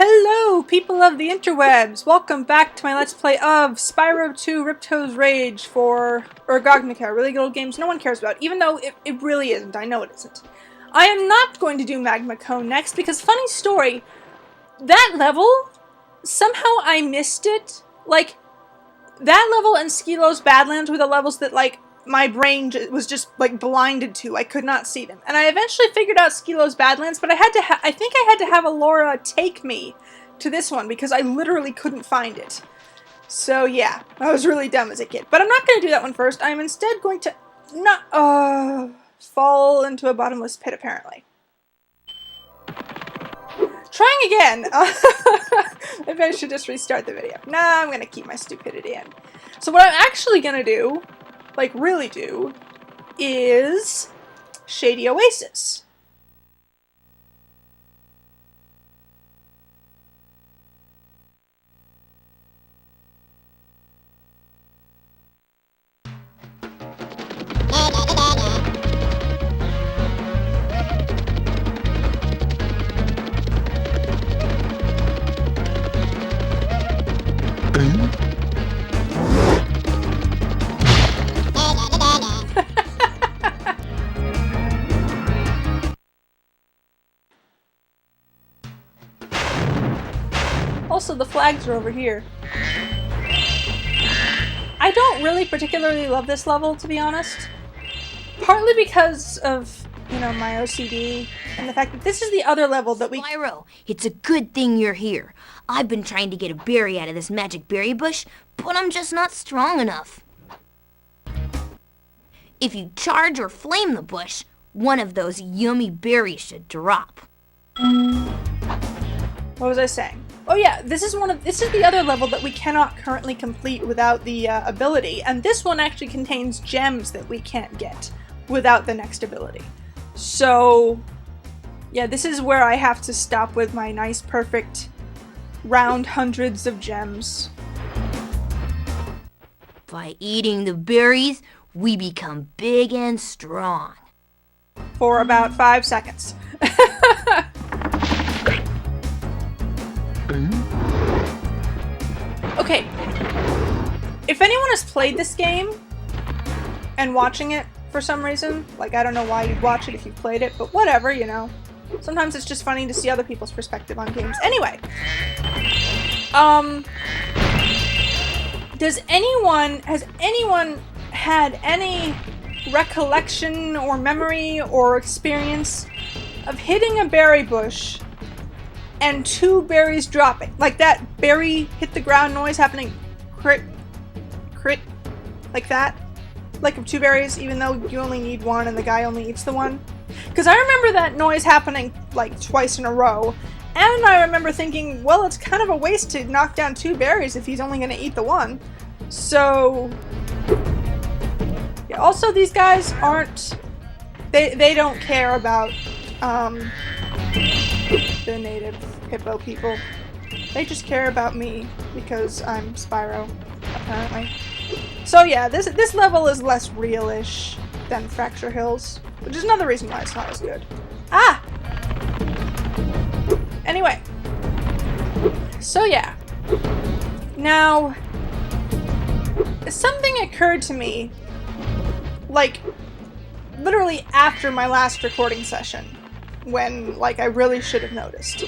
Hello, people of the interwebs! Welcome back to my Let's Play of Spyro 2 Ripto's Rage for RGOGNOCA, really good old games no one cares about, even though it really isn't, I know it isn't. I am not going to do Magma Cone next, because funny story, that level, somehow I missed it. Like, that level and Skilo's Badlands were the levels that, like, my brain was just, like, blinded to. I could not see them. And I eventually figured out Skilo's Badlands, but I think I had to have Alora take me to this one, because I literally couldn't find it. So, yeah. I was really dumb as a kid. But I'm not going to do that one first. I'm instead going to not, fall into a bottomless pit, apparently. Trying again! Maybe I should just restart the video. Nah, I'm going to keep my stupidity in. So what I'm actually going to do, like really do, is Shady Oasis. Also, the flags are over here. I don't really particularly love this level, to be honest. Partly because of, you know, my OCD, and the fact that this is the other level that we— Spyro, it's a good thing you're here. I've been trying to get a berry out of this magic berry bush, but I'm just not strong enough. If you charge or flame the bush, one of those yummy berries should drop. What was I saying? Oh yeah, this is the other level that we cannot currently complete without the ability, and this one actually contains gems that we can't get without the next ability. So, yeah, this is where I have to stop with my nice, perfect, round hundreds of gems. By eating the berries, we become big and strong. For about 5 seconds. Okay, if anyone has played this game and watching it for some reason, like I don't know why you'd watch it if you played it, but whatever, you know. Sometimes it's just funny to see other people's perspective on games. Anyway, has anyone had any recollection or memory or experience of hitting a berry bush and 2 berries dropping? Like that berry hit the ground noise happening, crit, crit, like that? Like of 2 berries, even though you only need 1 and the guy only eats the 1? Because I remember that noise happening like twice in a row, and I remember thinking, well, it's kind of a waste to knock down 2 berries if he's only going to eat the 1. So, yeah, also these guys aren't, they don't care about, the native hippo people. They just care about me because I'm Spyro, apparently. So yeah, this level is less real-ish than Fracture Hills, which is another reason why it's not as good. Ah! Anyway. So yeah. Now, something occurred to me, like, literally after my last recording session, when, like, I really should have noticed.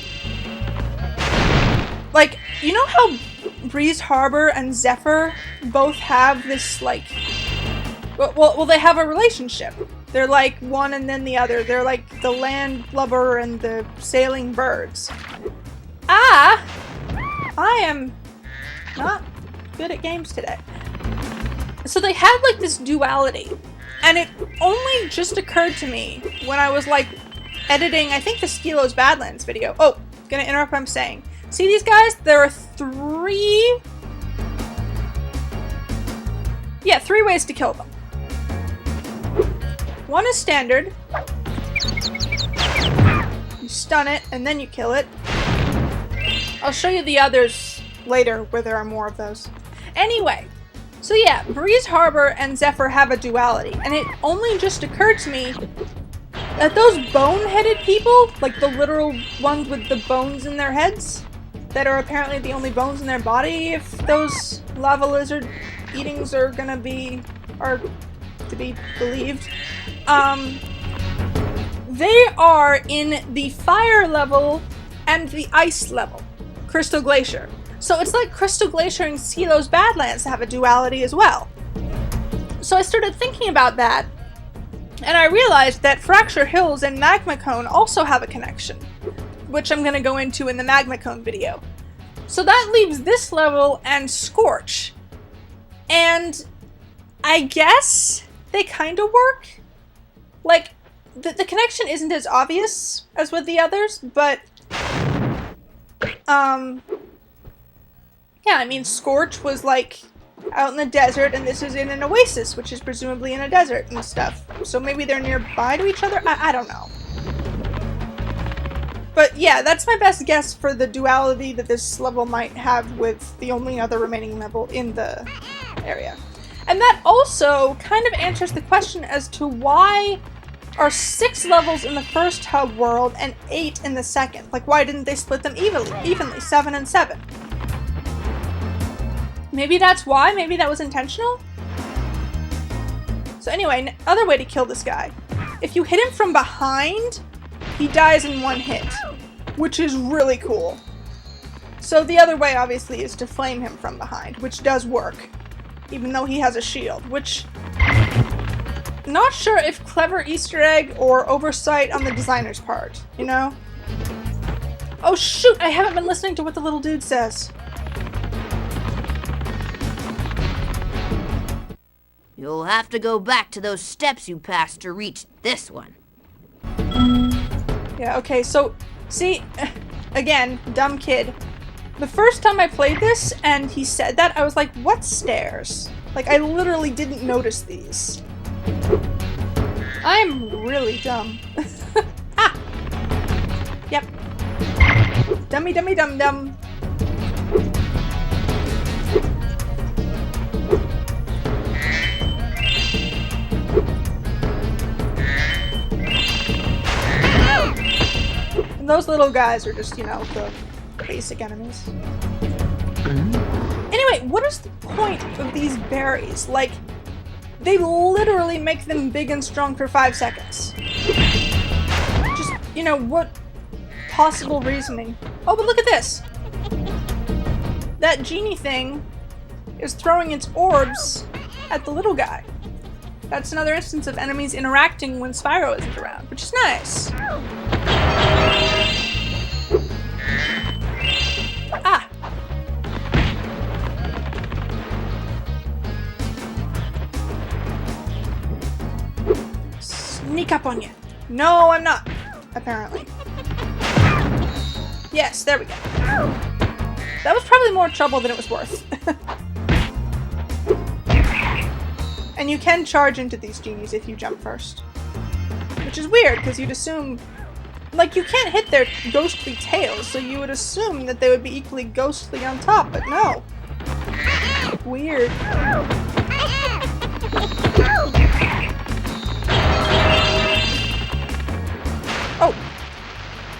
Like, you know how Breeze Harbor and Zephyr both have this, like, well, they have a relationship. They're like one and then the other. They're like the land lubber and the sailing birds. I am not good at games today. So they had, like, this duality, and it only just occurred to me when I was, like, editing, I think, the Skilo's Badlands video. Oh, gonna interrupt what I'm saying. See these guys? There are 3 ways to kill them. One is standard. You stun it, and then you kill it. I'll show you the others later, where there are more of those. Anyway, so yeah, Breeze Harbor and Zephyr have a duality, and it only just occurred to me that those bone-headed people, like the literal ones with the bones in their heads, that are apparently the only bones in their body if those lava lizard eatings are to be believed. They are in the fire level and the ice level, Crystal Glacier. So it's like Crystal Glacier and Skilo's Badlands have a duality as well. So I started thinking about that, and I realized that Fracture Hills and Magma Cone also have a connection, which I'm going to go into in the Magma Cone video. So that leaves this level and Scorch. And I guess they kind of work. Like, the connection isn't as obvious as with the others, but yeah, I mean, Scorch was like out in the desert, and this is in an oasis, which is presumably in a desert and stuff. So maybe they're nearby to each other? I don't know. But yeah, that's my best guess for the duality that this level might have with the only other remaining level in the area. And that also kind of answers the question as to why are 6 levels in the first hub world and 8 in the second. Like, why didn't they split them evenly, 7 and 7? Maybe that's why? Maybe that was intentional? So anyway, other way to kill this guy. If you hit him from behind, he dies in 1 hit, which is really cool. So the other way, obviously, is to flame him from behind, which does work, even though he has a shield, which... Not sure if clever Easter egg or oversight on the designer's part, you know? Oh shoot, I haven't been listening to what the little dude says. You'll have to go back to those steps you passed to reach this one. Yeah, okay, so, see, again, dumb kid. The first time I played this and he said that, I was like, what stairs? Like, I literally didn't notice these. I'm really dumb. Ah! Yep. Dummy dummy dum dum. And those little guys are just, you know, the basic enemies. Anyway, what is the point of these berries? Like, they literally make them big and strong for 5 seconds. Just, you know, what possible reasoning? Oh, but look at this! That genie thing is throwing its orbs at the little guy. That's another instance of enemies interacting when Spyro isn't around, which is nice. Ah! Sneak up on you. No, I'm not. Apparently. Yes, there we go. That was probably more trouble than it was worth. And you can charge into these genies if you jump first. Which is weird, because you'd assume... Like, you can't hit their ghostly tails, so you would assume that they would be equally ghostly on top, but no. Weird. Oh!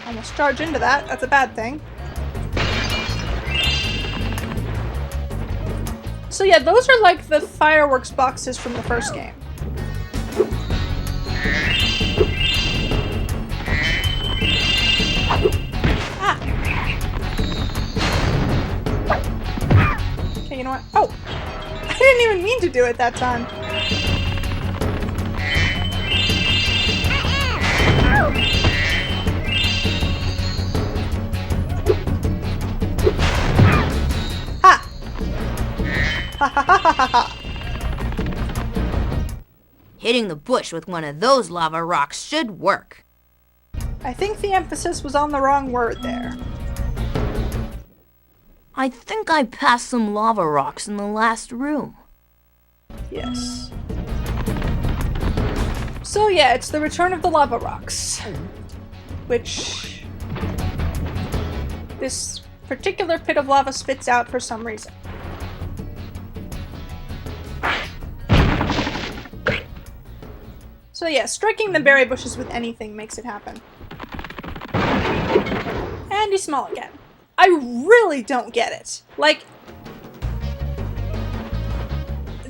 Almost charge into that. That's a bad thing. So yeah, those are like the fireworks boxes from the first game. Ah! Okay, you know what? Oh! I didn't even mean to do it that time. Hitting the bush with one of those lava rocks should work. I think the emphasis was on the wrong word there. I think I passed some lava rocks in the last room. Yes. So yeah, it's the return of the lava rocks. Which this particular pit of lava spits out for some reason. So yeah, striking the berry bushes with anything makes it happen. And he's small again. I really don't get it. Like,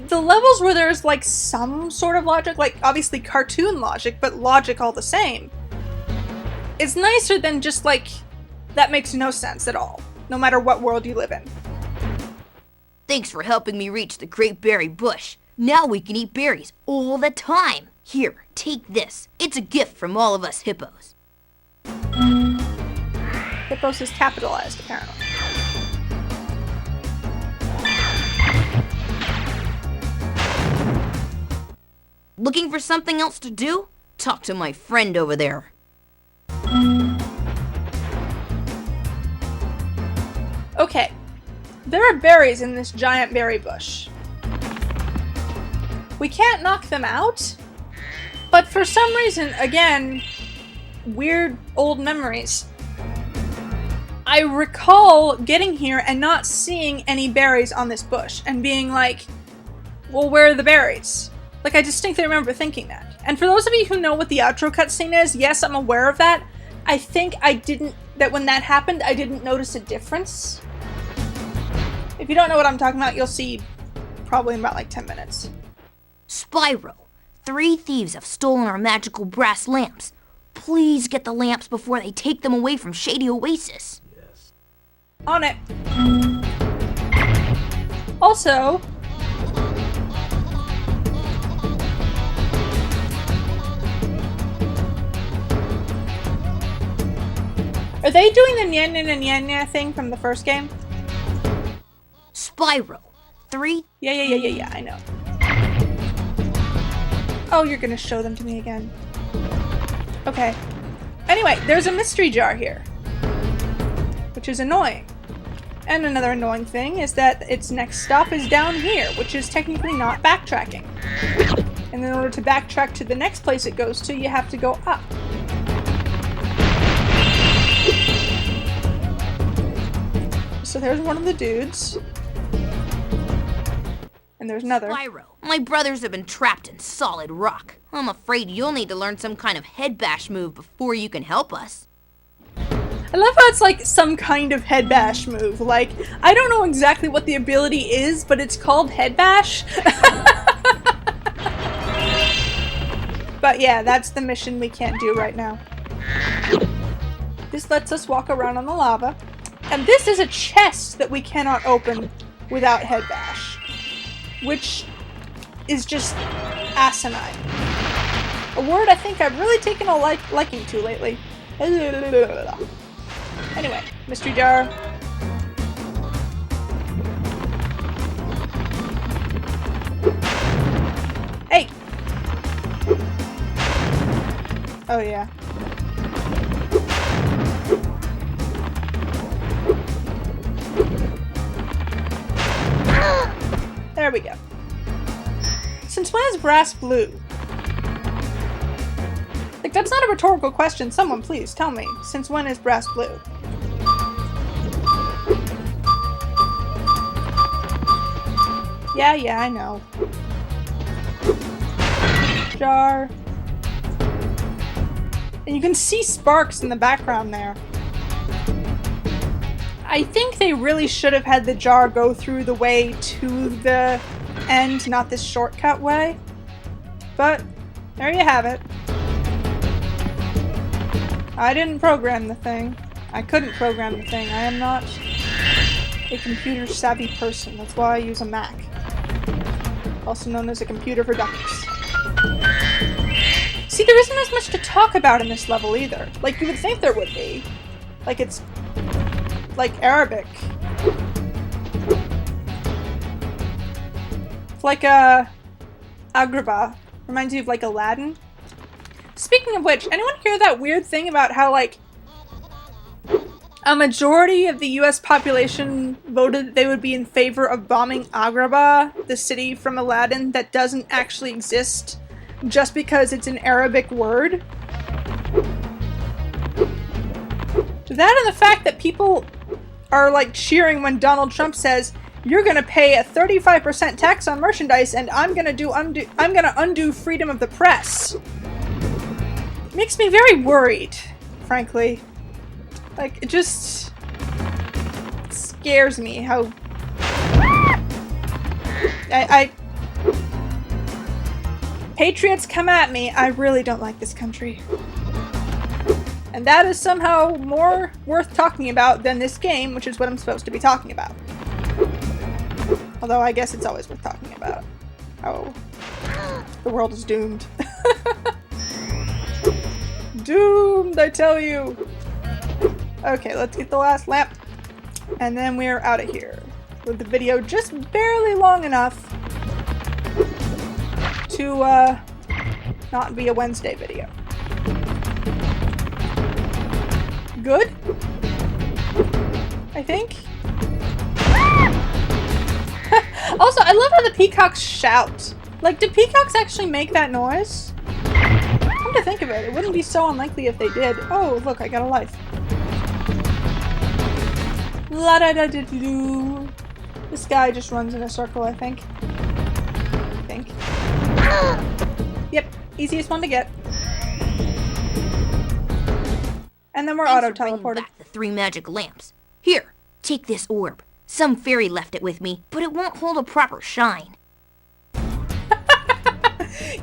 the levels where there's like some sort of logic, like obviously cartoon logic, but logic all the same, it's nicer than just like, that makes no sense at all, no matter what world you live in. Thanks for helping me reach the Great Berry Bush. Now we can eat berries all the time. Here, take this. It's a gift from all of us hippos. Hippos is capitalized, apparently. Looking for something else to do? Talk to my friend over there. Okay, there are berries in this giant berry bush. We can't knock them out, but for some reason, again, weird old memories, I recall getting here and not seeing any berries on this bush and being like, well, where are the berries? Like, I distinctly remember thinking that. And for those of you who know what the outro cutscene is, yes, I'm aware of that. I think that when that happened, I didn't notice a difference. If you don't know what I'm talking about, you'll see probably in about like 10 minutes. Spyro, 3 thieves have stolen our magical brass lamps. Please get the lamps before they take them away from Shady Oasis. Yes. On it. Also, are they doing the nya nya nya nya nya thing from the first game? Spyro, 3... Yeah, I know. Oh, you're gonna show them to me again. Okay. Anyway, there's a mystery jar here, which is annoying. And another annoying thing is that its next stop is down here, which is technically not backtracking. And in order to backtrack to the next place it goes to, you have to go up. So there's one of the dudes. And there's another. Spyro, my brothers have been trapped in solid rock. I'm afraid you'll need to learn some kind of head bash move before you can help us. I love how it's like some kind of head bash move. Like, I don't know exactly what the ability is, but it's called head bash. But yeah, that's the mission we can't do right now. This lets us walk around on the lava. And this is a chest that we cannot open without head bash, which is just asinine. A word I think I've really taken a liking to lately. Anyway, mystery jar. Hey! Oh yeah. There we go. Since when is brass blue? Like, that's not a rhetorical question. Someone please tell me. Since when is brass blue? Yeah, I know. Jar. And you can see sparks in the background there. I think they really should have had the jar go through the way to the end, not this shortcut way. But there you have it. I didn't program the thing. I couldn't program the thing. I am not a computer savvy person. That's why I use a Mac. Also known as a computer for dummies. See, there isn't as much to talk about in this level either. Like, you would think there would be. Like, it's like Arabic. It's like Agrabah. Reminds you of like Aladdin. Speaking of which, anyone hear that weird thing about how like a majority of the US population voted that they would be in favor of bombing Agrabah, the city from Aladdin that doesn't actually exist, just because it's an Arabic word? That and the fact that people are like cheering when Donald Trump says, "You're gonna pay a 35% tax on merchandise, and I'm gonna undo freedom of the press." Makes me very worried, frankly. Like, it just... scares me how... Patriots, come at me. I really don't like this country. And that is somehow more worth talking about than this game, which is what I'm supposed to be talking about. Although I guess it's always worth talking about. Oh. The world is doomed. Doomed, I tell you! Okay, let's get the last lamp. And then we're out of here. With the video just barely long enough to not be a Wednesday video. Good? I think? Also, I love how the peacocks shout. Like, do peacocks actually make that noise? Come to think of it, it wouldn't be so unlikely if they did. Oh, look, I got a life. La da da da doo. This guy just runs in a circle, I think. Yep, easiest one to get. And then we're auto-teleported. Back the 3 magic lamps. Here, take this orb. Some fairy left it with me, but it won't hold a proper shine.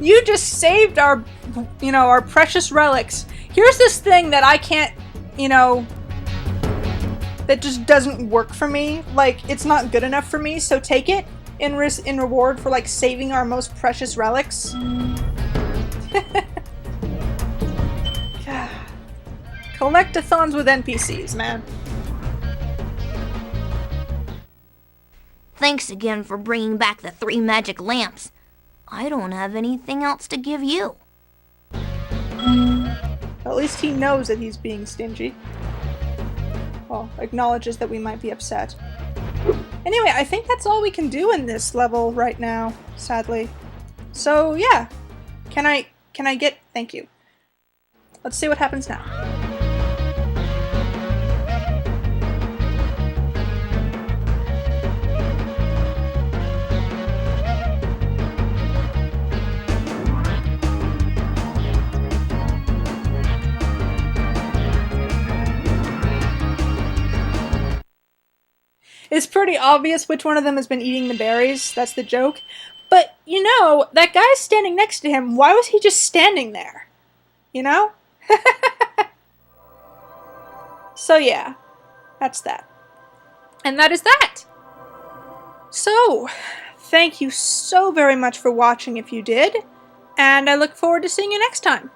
You just saved our, our precious relics. Here's this thing that I can't, that just doesn't work for me. Like, it's not good enough for me, so take it in reward for, like, saving our most precious relics. Collectathons with NPCs, man. Thanks again for bringing back the 3 magic lamps. I don't have anything else to give you. At least he knows that he's being stingy. Well, acknowledges that we might be upset. Anyway, I think that's all we can do in this level right now, sadly. So, yeah. Can I get... Thank you. Let's see what happens now. It's pretty obvious which one of them has been eating the berries. That's the joke. But, that guy's standing next to him. Why was he just standing there? So, yeah. That's that. And that is that. So, thank you so very much for watching if you did. And I look forward to seeing you next time.